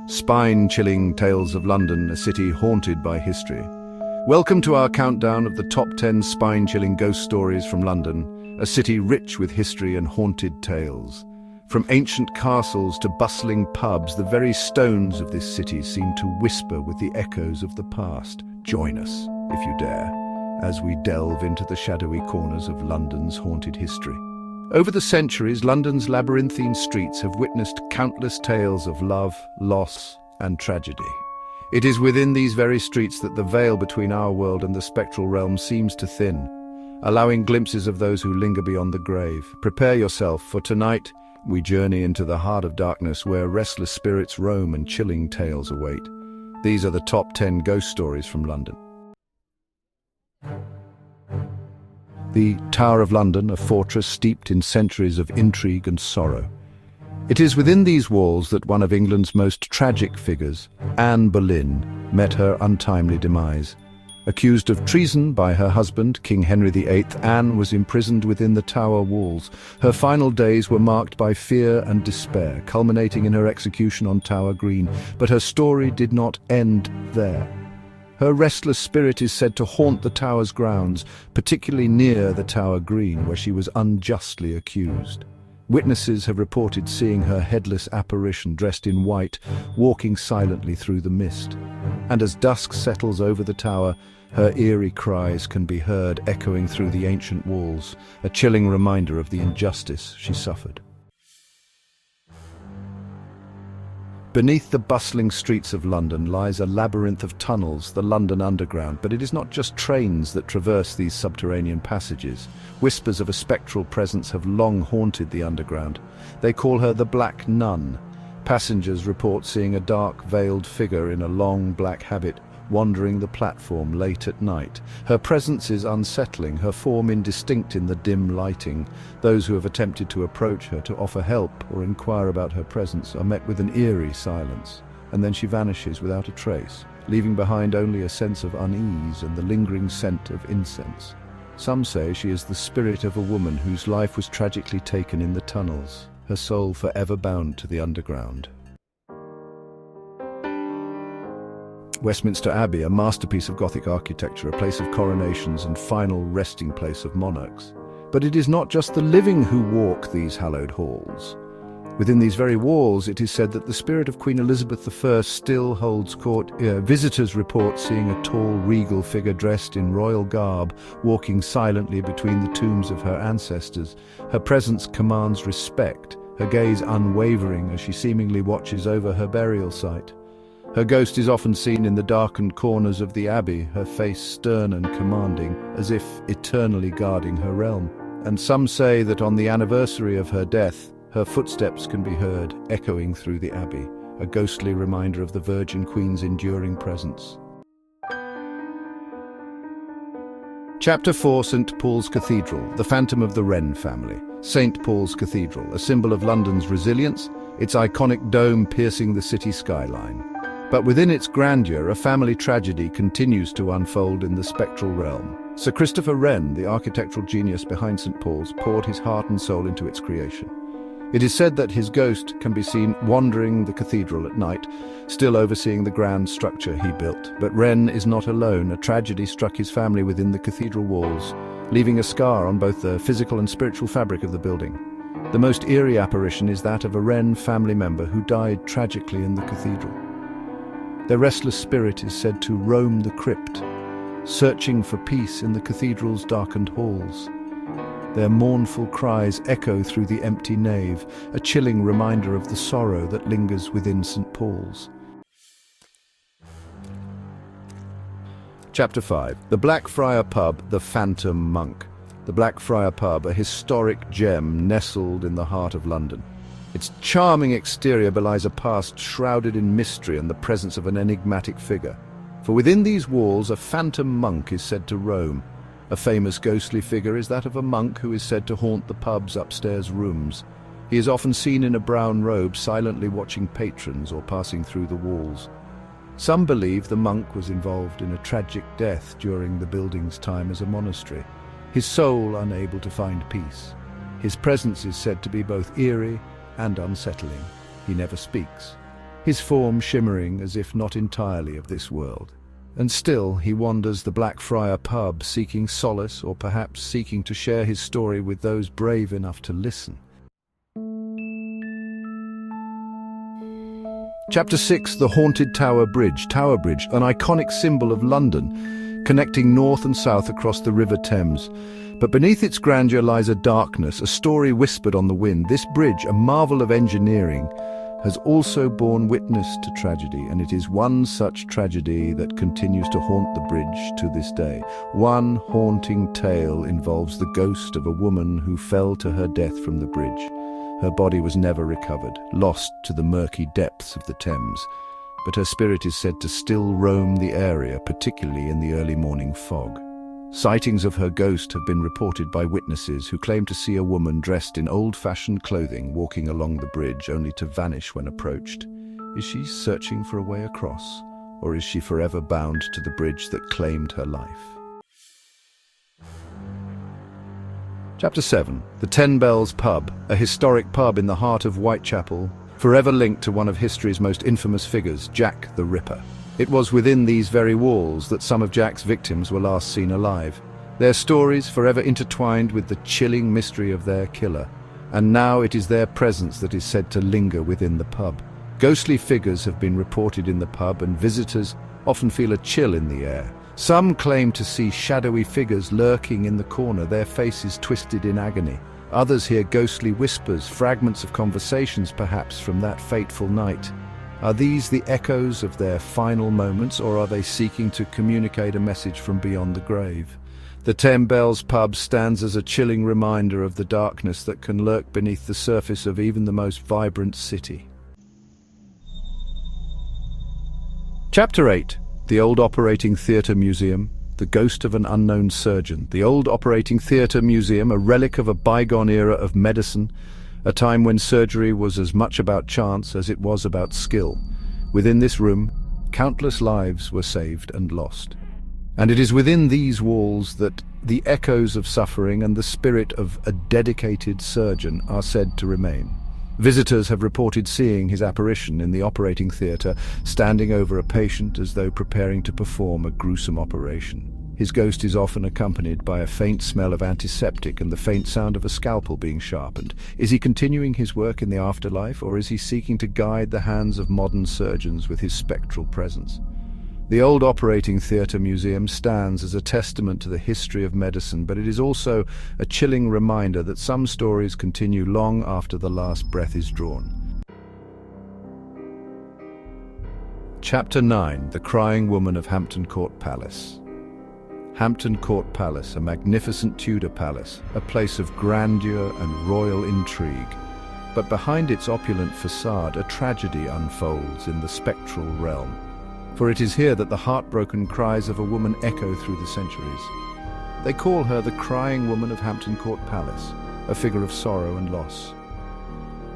Spine-chilling tales of London, a city haunted by history. Welcome to our countdown of the top 10 spine-chilling ghost stories from London, a city rich with history and haunted tales. From ancient castles to bustling pubs, the very stones of this city seem to whisper with the echoes of the past. Join us, if you dare, as we delve into the shadowy corners of London's haunted history. Over the centuries, London's labyrinthine streets have witnessed countless tales of love, loss, and tragedy. It is within these very streets that the veil between our world and the spectral realm seems to thin, allowing glimpses of those who linger beyond the grave. Prepare yourself, for tonight we journey into the heart of darkness where restless spirits roam and chilling tales await. These are the top 10 ghost stories from London. The Tower of London, a fortress steeped in centuries of intrigue and sorrow. It is within these walls that one of England's most tragic figures, Anne Boleyn, met her untimely demise. Accused of treason by her husband, King Henry VIII, Anne was imprisoned within the Tower walls. Her final days were marked by fear and despair, culminating in her execution on Tower Green. But her story did not end there. Her restless spirit is said to haunt the Tower's grounds, particularly near the Tower Green, where she was unjustly accused. Witnesses have reported seeing her headless apparition dressed in white, walking silently through the mist. And as dusk settles over the Tower, her eerie cries can be heard echoing through the ancient walls, a chilling reminder of the injustice she suffered. Beneath the bustling streets of London lies a labyrinth of tunnels, the London Underground, but it is not just trains that traverse these subterranean passages. Whispers of a spectral presence have long haunted the Underground. They call her the Black Nun. Passengers report seeing a dark, veiled figure in a long black habit wandering the platform late at night. Her presence is unsettling, her form indistinct in the dim lighting. Those who have attempted to approach her to offer help or inquire about her presence are met with an eerie silence, and then she vanishes without a trace, leaving behind only a sense of unease and the lingering scent of incense. Some say she is the spirit of a woman whose life was tragically taken in the tunnels, her soul forever bound to the underground. Westminster Abbey, a masterpiece of Gothic architecture, a place of coronations and final resting place of monarchs. But it is not just the living who walk these hallowed halls. Within these very walls, it is said that the spirit of Queen Elizabeth I still holds court. Visitors report seeing a tall, regal figure dressed in royal garb, walking silently between the tombs of her ancestors. Her presence commands respect, her gaze unwavering as she seemingly watches over her burial site. Her ghost is often seen in the darkened corners of the Abbey, her face stern and commanding, as if eternally guarding her realm. And some say that on the anniversary of her death, her footsteps can be heard echoing through the Abbey, a ghostly reminder of the Virgin Queen's enduring presence. Chapter 4, St. Paul's Cathedral, the phantom of the Wren family. St. Paul's Cathedral, a symbol of London's resilience, its iconic dome piercing the city skyline. But within its grandeur, a family tragedy continues to unfold in the spectral realm. Sir Christopher Wren, the architectural genius behind St. Paul's, poured his heart and soul into its creation. It is said that his ghost can be seen wandering the cathedral at night, still overseeing the grand structure he built. But Wren is not alone. A tragedy struck his family within the cathedral walls, leaving a scar on both the physical and spiritual fabric of the building. The most eerie apparition is that of a Wren family member who died tragically in the cathedral. Their restless spirit is said to roam the crypt, searching for peace in the cathedral's darkened halls. Their mournful cries echo through the empty nave, a chilling reminder of the sorrow that lingers within St. Paul's. Chapter 5. The Black Friar Pub, the Phantom Monk. The Black Friar Pub, a historic gem nestled in the heart of London. Its charming exterior belies a past shrouded in mystery and the presence of an enigmatic figure. For within these walls, a phantom monk is said to roam. A famous ghostly figure is that of a monk who is said to haunt the pub's upstairs rooms. He is often seen in a brown robe, silently watching patrons or passing through the walls. Some believe the monk was involved in a tragic death during the building's time as a monastery, his soul unable to find peace. His presence is said to be both eerie and unsettling. He never speaks, his form shimmering as if not entirely of this world. And still he wanders the Black Friar pub, seeking solace, or perhaps seeking to share his story with those brave enough to listen. Chapter 6. The Haunted Tower Bridge. Tower Bridge, an iconic symbol of London, connecting north and south across the River Thames. But beneath its grandeur lies a darkness, a story whispered on the wind. This bridge, a marvel of engineering, has also borne witness to tragedy, and it is one such tragedy that continues to haunt the bridge to this day. One haunting tale involves the ghost of a woman who fell to her death from the bridge. Her body was never recovered, lost to the murky depths of the Thames, but her spirit is said to still roam the area, particularly in the early morning fog. Sightings of her ghost have been reported by witnesses who claim to see a woman dressed in old-fashioned clothing walking along the bridge only to vanish when approached. Is she searching for a way across, or is she forever bound to the bridge that claimed her life? Chapter 7. The Ten Bells Pub, a historic pub in the heart of Whitechapel, forever linked to one of history's most infamous figures, Jack the Ripper. It was within these very walls that some of Jack's victims were last seen alive, their stories forever intertwined with the chilling mystery of their killer. And now it is their presence that is said to linger within the pub. Ghostly figures have been reported in the pub, and visitors often feel a chill in the air. Some claim to see shadowy figures lurking in the corner, their faces twisted in agony. Others hear ghostly whispers, fragments of conversations perhaps from that fateful night. Are these the echoes of their final moments, or are they seeking to communicate a message from beyond the grave? The Ten Bells Pub stands as a chilling reminder of the darkness that can lurk beneath the surface of even the most vibrant city. Chapter 8. The Old Operating Theatre Museum, the ghost of an unknown surgeon. The Old Operating Theatre Museum, a relic of a bygone era of medicine, a time when surgery was as much about chance as it was about skill. Within this room, countless lives were saved and lost. And it is within these walls that the echoes of suffering and the spirit of a dedicated surgeon are said to remain. Visitors have reported seeing his apparition in the operating theatre, standing over a patient as though preparing to perform a gruesome operation. His ghost is often accompanied by a faint smell of antiseptic and the faint sound of a scalpel being sharpened. Is he continuing his work in the afterlife, or is he seeking to guide the hands of modern surgeons with his spectral presence? The Old Operating Theatre Museum stands as a testament to the history of medicine, but it is also a chilling reminder that some stories continue long after the last breath is drawn. Chapter 9. The Crying Woman of Hampton Court Palace. Hampton Court Palace, a magnificent Tudor palace, a place of grandeur and royal intrigue. But behind its opulent facade, a tragedy unfolds in the spectral realm. For it is here that the heartbroken cries of a woman echo through the centuries. They call her the Crying Woman of Hampton Court Palace, a figure of sorrow and loss.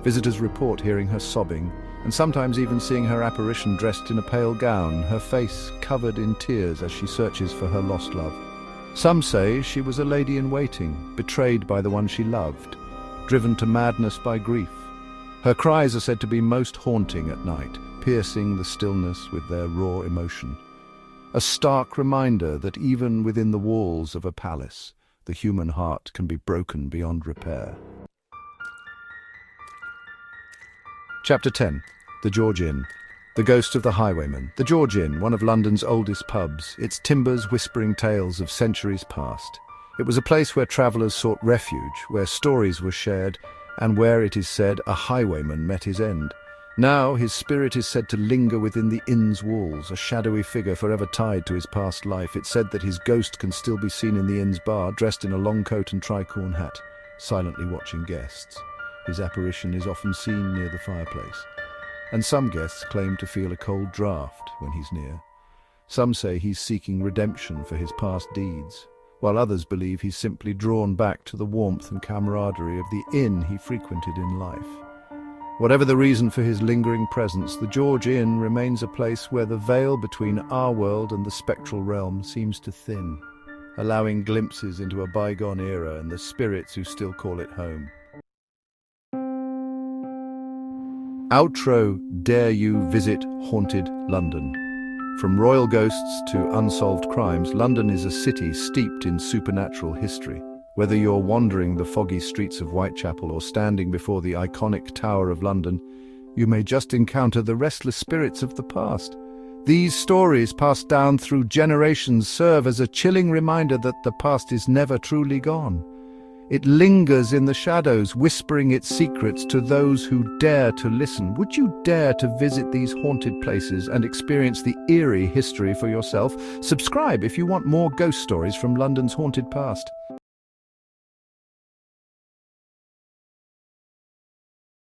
Visitors report hearing her sobbing, and sometimes even seeing her apparition dressed in a pale gown, her face covered in tears as she searches for her lost love. Some say she was a lady-in-waiting, betrayed by the one she loved, driven to madness by grief. Her cries are said to be most haunting at night, piercing the stillness with their raw emotion. A stark reminder that even within the walls of a palace, the human heart can be broken beyond repair. Chapter 10. The George Inn. The Ghost of the Highwayman. The George Inn, one of London's oldest pubs, its timbers whispering tales of centuries past. It was a place where travellers sought refuge, where stories were shared, and where, it is said, a highwayman met his end. Now his spirit is said to linger within the inn's walls, a shadowy figure forever tied to his past life. It's said that his ghost can still be seen in the inn's bar, dressed in a long coat and tricorn hat, silently watching guests. His apparition is often seen near the fireplace, and some guests claim to feel a cold draught when he's near. Some say he's seeking redemption for his past deeds, while others believe he's simply drawn back to the warmth and camaraderie of the inn he frequented in life. Whatever the reason for his lingering presence, the George Inn remains a place where the veil between our world and the spectral realm seems to thin, allowing glimpses into a bygone era and the spirits who still call it home. Outro, dare you visit haunted London? From royal ghosts to unsolved crimes, London is a city steeped in supernatural history. Whether you're wandering the foggy streets of Whitechapel or standing before the iconic Tower of London, you may just encounter the restless spirits of the past. These stories, passed down through generations, serve as a chilling reminder that the past is never truly gone. It lingers in the shadows, whispering its secrets to those who dare to listen. Would you dare to visit these haunted places and experience the eerie history for yourself? Subscribe if you want more ghost stories from London's haunted past.